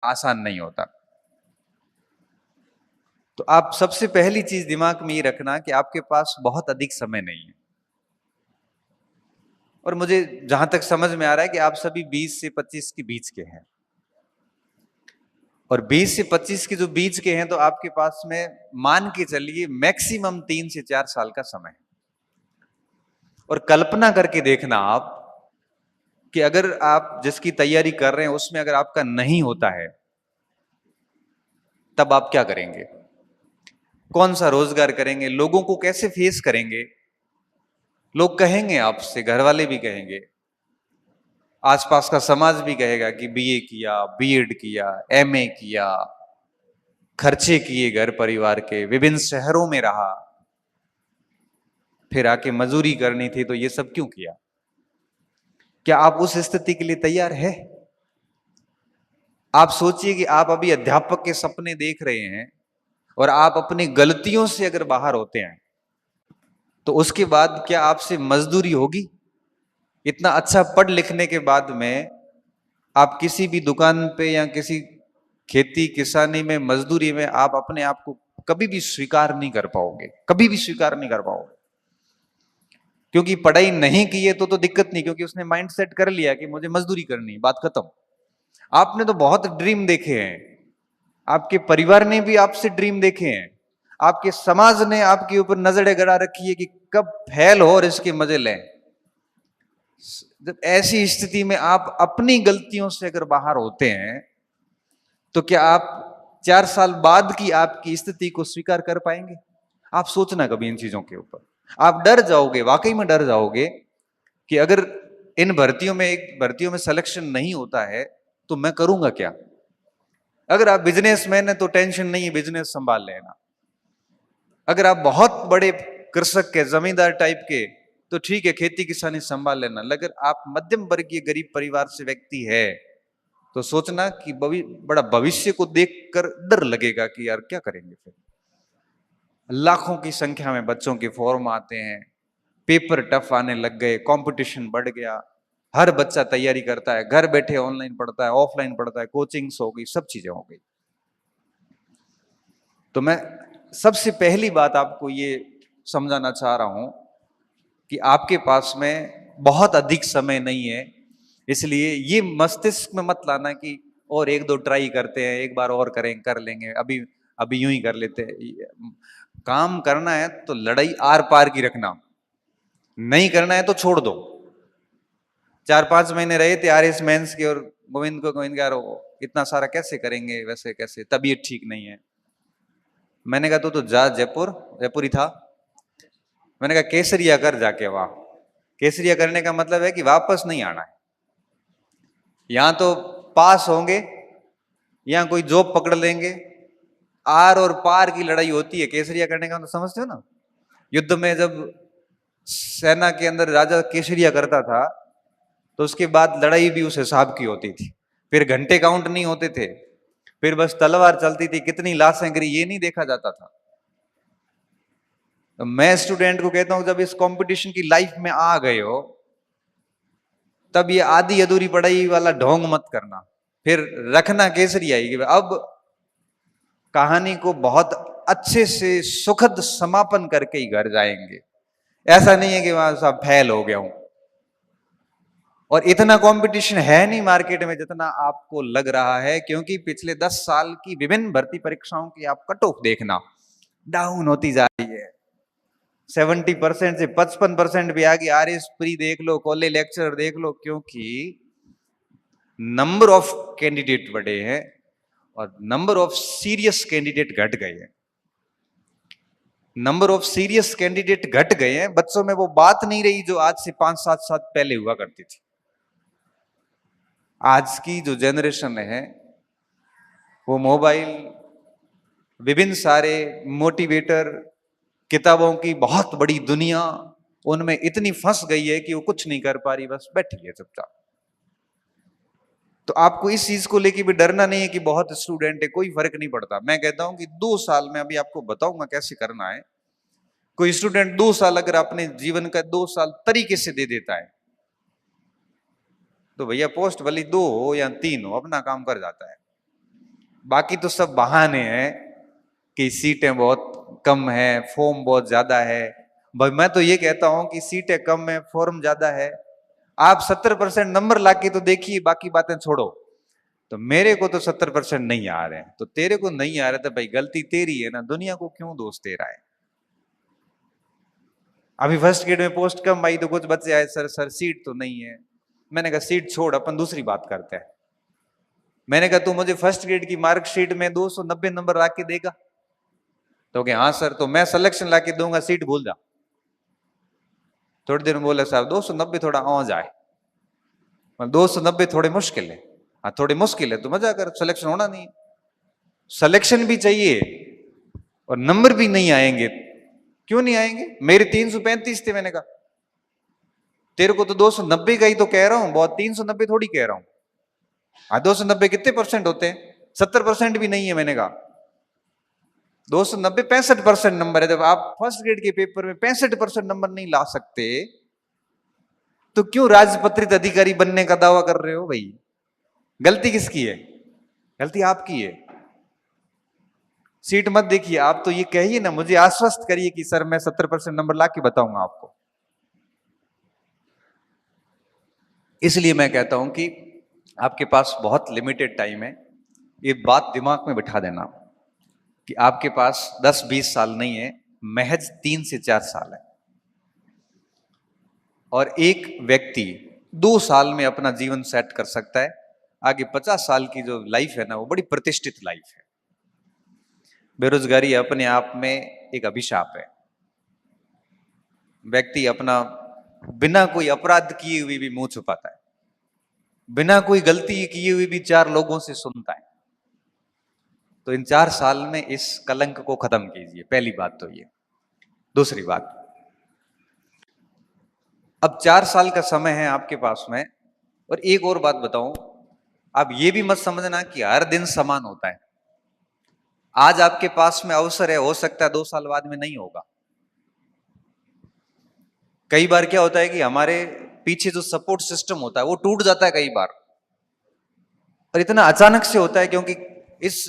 आसान नहीं होता। तो आप सबसे पहली चीज दिमाग में ये रखना कि आपके पास बहुत अधिक समय नहीं है। और मुझे जहां तक समझ में आ रहा है कि आप सभी 20 से 25 के बीच के हैं, और 20 से 25 के जो बीच के हैं तो आपके पास में मान के चलिए मैक्सिमम 3 से 4 साल का समय है। और कल्पना करके देखना आप कि अगर आप जिसकी तैयारी कर रहे हैं उसमें अगर आपका नहीं होता है, तब आप क्या करेंगे? कौन सा रोजगार करेंगे? लोगों को कैसे फेस करेंगे? लोग कहेंगे आपसे, घर वाले भी कहेंगे, आसपास का समाज भी कहेगा कि बीए किया, बीएड किया, एमए किया, खर्चे किए घर परिवार के, विभिन्न शहरों में रहा, फिर आके मजदूरी करनी थी, तो ये सब क्यों किया? क्या आप उस स्थिति के लिए तैयार है? आप सोचिए कि आप अभी अध्यापक के सपने देख रहे हैं और आप अपनी गलतियों से अगर बाहर होते हैं तो उसके बाद क्या आपसे मजदूरी होगी? इतना अच्छा पढ़ लिखने के बाद में आप किसी भी दुकान पे या किसी खेती किसानी में मजदूरी में आप अपने आप को कभी भी स्वीकार नहीं कर पाओगे, कभी भी स्वीकार नहीं कर पाओगे। क्योंकि पढ़ाई नहीं की है तो दिक्कत नहीं, क्योंकि उसने माइंड सेट कर लिया कि मुझे मजदूरी करनी, बात खत्म। आपने तो बहुत ड्रीम देखे हैं, आपके परिवार ने भी आपसे ड्रीम देखे हैं, आपके समाज ने आपके ऊपर नजरें गड़ा रखी है कि कब फेल हो और इसके मजे लें। जब ऐसी स्थिति में आप अपनी गलतियों से अगर बाहर होते हैं तो क्या आप 4 साल बाद की आपकी स्थिति को स्वीकार कर पाएंगे? आप सोचना कभी इन चीजों के ऊपर। आप डर जाओगे, वाकई में डर जाओगे कि अगर इन भर्तियों में सिलेक्शन नहीं होता है तो मैं करूंगा क्या? अगर आप बिजनेसमैन है तो टेंशन नहीं है, बिजनेस संभाल लेना। अगर आप बहुत बड़े कृषक के, जमींदार टाइप के, तो ठीक है, खेती किसानी संभाल लेना। अगर आप मध्यम वर्गीय गरीब परिवार से व्यक्ति है तो सोचना कि बड़ा भविष्य को देखकर डर लगेगा कि यार क्या करेंगे फिर। लाखों की संख्या में बच्चों के फॉर्म आते हैं, पेपर टफ आने लग गए, कंपटीशन बढ़ गया, हर बच्चा तैयारी करता है, घर बैठे ऑनलाइन पढ़ता है, ऑफलाइन पढ़ता है, कोचिंग्स हो गई, सब चीजें हो गई। तो मैं सबसे पहली बात आपको ये समझाना चाह रहा हूं कि आपके पास में बहुत अधिक समय नहीं है। इसलिए ये मस्तिष्क में मत लाना कि और एक दो ट्राई करते हैं, एक बार और कर लेंगे, अभी अभी यूं ही कर लेते हैं। काम करना है तो लड़ाई आर पार की रखना, नहीं करना है तो छोड़ दो। 4-5 महीने रहे थे आर एस मेंस के, और गोविंद यार इतना सारा कैसे करेंगे, वैसे कैसे, तबीयत ठीक नहीं है। मैंने कहा तो जा जयपुर, जयपुर ही था। मैंने कहा केसरिया कर जाके वहां। केसरिया करने का मतलब है कि वापस नहीं आना है। यहां तो पास होंगे, यहां कोई जॉब पकड़ लेंगे, आर और पार की लड़ाई होती है। केसरिया करने का तो समझते हो ना? युद्ध में जब सेना के अंदर राजा केसरिया करता था तो उसके बाद लड़ाई भी उस हिसाब की होती थी। फिर घंटे काउंट नहीं होते थे, फिर बस तलवार चलती थी, कितनी लाशें गिरी ये नहीं देखा जाता था। तो मैं स्टूडेंट को कहता हूं, जब इस कंपटीशन की लाइफ में आ गए हो तब ये आधी अधूरी पढ़ाई वाला ढोंग मत करना, फिर रखना केसरिया ही। अब कहानी को बहुत अच्छे से सुखद समापन करके ही घर जाएंगे। ऐसा नहीं है कि वहां सब फेल हो गया हूं। और इतना कंपटीशन है नहीं मार्केट में जितना आपको लग रहा है, क्योंकि पिछले 10 साल की विभिन्न भर्ती परीक्षाओं की आप कट ऑफ देखना, डाउन होती जा रही है। 70% से 55% भी आ गई। आर एस प्री देख लो, कॉलेज लेक्चर देख लो, क्योंकि नंबर ऑफ कैंडिडेट बढ़े हैं और नंबर ऑफ सीरियस कैंडिडेट घट गए हैं। नंबर ऑफ सीरियस कैंडिडेट घट गए हैं, बच्चों में वो बात नहीं रही जो आज से 5-7 साल पहले हुआ करती थी। आज की जो जनरेशन है वो मोबाइल, विभिन्न सारे मोटिवेटर, किताबों की बहुत बड़ी दुनिया, उनमें इतनी फंस गई है कि वो कुछ नहीं कर पा रही, बस बैठी है चुपचाप। तो आपको इस चीज को लेके भी डरना नहीं है कि बहुत स्टूडेंट है, कोई फर्क नहीं पड़ता। मैं कहता हूं कि 2 साल में, अभी आपको बताऊंगा कैसे करना है। कोई स्टूडेंट 2 साल अगर अपने जीवन का 2 साल तरीके से दे देता है तो भैया पोस्ट भले 2 हो या 3 हो, अपना काम कर जाता है। बाकी तो सब बहाने हैं कि सीटें बहुत कम है, फॉर्म बहुत ज्यादा है। भाई मैं तो ये कहता हूं कि सीटें कम है, फॉर्म ज्यादा है, आप 70% नंबर लाके तो देखिए, बाकी बातें छोड़ो। तो मेरे को तो 70% नहीं आ रहे हैं, तो तेरे को नहीं आ रहे तो भाई गलती तेरी है ना, दुनिया को क्यों दोष दे रहा है। अभी फर्स्ट ग्रेड में पोस्ट कम आई तो कुछ बच्चे आए, सर सर सीट तो नहीं है। मैंने कहा सीट छोड़, अपन दूसरी बात करते हैं। मैंने कहा तू मुझे फर्स्ट ग्रेड की मार्कशीट में 290 नंबर ला के देगा? तो क्या, हाँ सर, तो मैं सिलेक्शन ला के दूंगा, सीट भूल जा। थोड़ी देर में बोला साहब 290 थोड़ा आ जाए। 290 थोड़े मुश्किल है। हाँ थोड़ी मुश्किल है तो मजा कर, सिलेक्शन होना नहीं। सिलेक्शन भी चाहिए और नंबर भी नहीं आएंगे। क्यों नहीं आएंगे? मेरे 335 थे। मैंने कहा तेरे को तो 290 का ही तो कह रहा हूं, बहुत 390 थोड़ी कह रहा हूं। हाँ 290 कितने परसेंट होते हैं? 70% भी नहीं है। मैंने कहा 290 65% नंबर है। जब आप फर्स्ट ग्रेड के पेपर में 65% नंबर नहीं ला सकते तो क्यों राजपत्रित अधिकारी बनने का दावा कर रहे हो भाई? गलती किसकी है? गलती आपकी है। सीट मत देखिए, आप तो ये कहिए ना, मुझे आश्वस्त करिए कि सर मैं 70% नंबर ला के बताऊंगा आपको। इसलिए मैं कहता हूं कि आपके पास बहुत लिमिटेड टाइम है। ये बात दिमाग में बिठा देना कि आपके पास 10-20 साल नहीं है, महज 3 से 4 साल है। और एक व्यक्ति 2 साल में अपना जीवन सेट कर सकता है। आगे 50 साल की जो लाइफ है ना, वो बड़ी प्रतिष्ठित लाइफ है। बेरोजगारी अपने आप में एक अभिशाप है। व्यक्ति अपना बिना कोई अपराध किए हुए भी मुंह छुपाता है, बिना कोई गलती किए हुए भी 4 लोगों से सुनता है। तो इन 4 साल में इस कलंक को खत्म कीजिए, पहली बात तो ये। दूसरी बात, अब 4 साल का समय है आपके पास में। और एक और बात बताऊं, आप ये भी मत समझना कि हर दिन समान होता है। आज आपके पास में अवसर है, हो सकता है 2 साल बाद में नहीं होगा। कई बार क्या होता है कि हमारे पीछे जो सपोर्ट सिस्टम होता है वो टूट जाता है कई बार। और इतना अचानक से होता है क्योंकि इस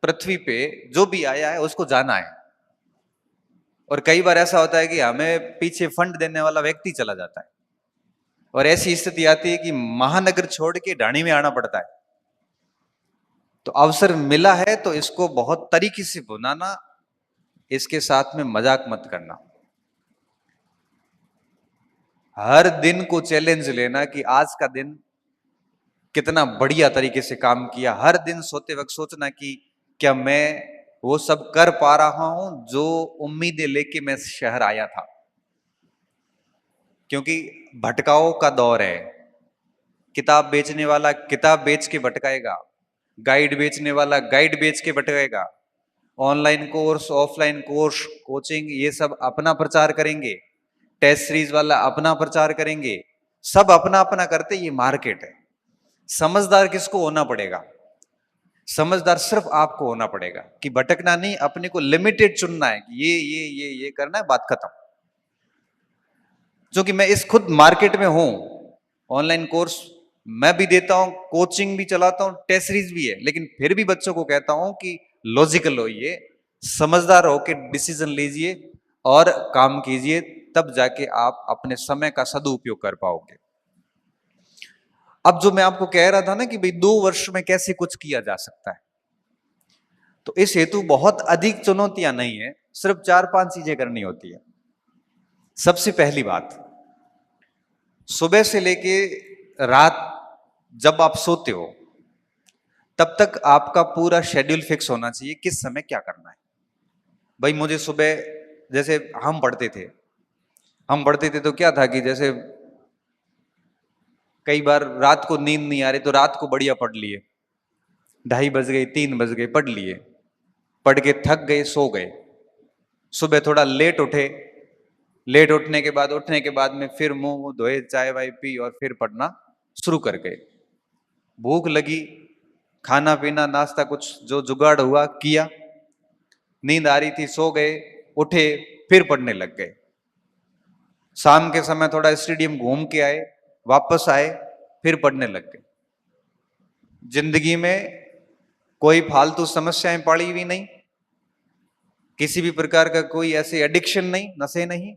पृथ्वी पे जो भी आया है उसको जाना है। और कई बार ऐसा होता है कि हमें पीछे फंड देने वाला व्यक्ति चला जाता है, और ऐसी स्थिति आती है कि महानगर छोड़ के ढाणी में आना पड़ता है। तो अवसर मिला है तो इसको बहुत तरीके से भुनाना, इसके साथ में मजाक मत करना। हर दिन को चैलेंज लेना कि आज का दिन कितना बढ़िया तरीके से काम किया। हर दिन सोते वक्त सोचना कि क्या मैं वो सब कर पा रहा हूं जो उम्मीदें लेके मैं शहर आया था। क्योंकि भटकाओ का दौर है। किताब बेचने वाला किताब बेच के भटकाएगा, गाइड बेचने वाला गाइड बेच के भटकाएगा, online course, offline course, coaching, ये सब अपना प्रचार करेंगे, टेस्ट सीरीज वाला अपना प्रचार करेंगे, सब अपना अपना करते। ये मार्केट है। समझदार किसको होना पड़ेगा? समझदार सिर्फ आपको होना पड़ेगा कि भटकना नहीं, अपने को लिमिटेड चुनना है कि ये करना है, बात खत्म। जो कि मैं इस खुद मार्केट में हूं, ऑनलाइन कोर्स मैं भी देता हूं, कोचिंग भी चलाता हूं, टेस्ट सीरीज भी है, लेकिन फिर भी बच्चों को कहता हूं कि लॉजिकल होइए, समझदार होकर डिसीजन लीजिए और काम कीजिए, तब जाके आप अपने समय का सदुपयोग कर पाओगे। अब जो मैं आपको कह रहा था ना कि भाई 2 वर्ष में कैसे कुछ किया जा सकता है, तो इस हेतु बहुत अधिक चुनौतियां नहीं है, सिर्फ 4-5 चीजें करनी होती है। सबसे पहली बात, सुबह से लेके रात जब आप सोते हो तब तक आपका पूरा शेड्यूल फिक्स होना चाहिए, किस समय क्या करना है। भाई मुझे सुबह, जैसे हम पढ़ते थे तो क्या था कि जैसे कई बार रात को नींद नहीं आ रही तो रात को बढ़िया पढ़ लिए, 2:30 बज गए, 3 बज गए, पढ़ लिए, पढ़ के थक गए, सो गए। सुबह थोड़ा लेट उठे, लेट उठने के बाद में फिर मुंह धोए, चाय वाय पी और फिर पढ़ना शुरू कर गए। भूख लगी, खाना पीना नाश्ता कुछ जो जुगाड़ हुआ किया, नींद आ रही थी, सो गए, उठे, फिर पढ़ने लग गए। शाम के समय थोड़ा स्टेडियम घूम के आए, वापस आए, फिर पढ़ने लग गए। जिंदगी में कोई फालतू समस्याएं पड़ी हुई नहीं, किसी भी प्रकार का कोई ऐसे एडिक्शन नहीं, नशे नहीं,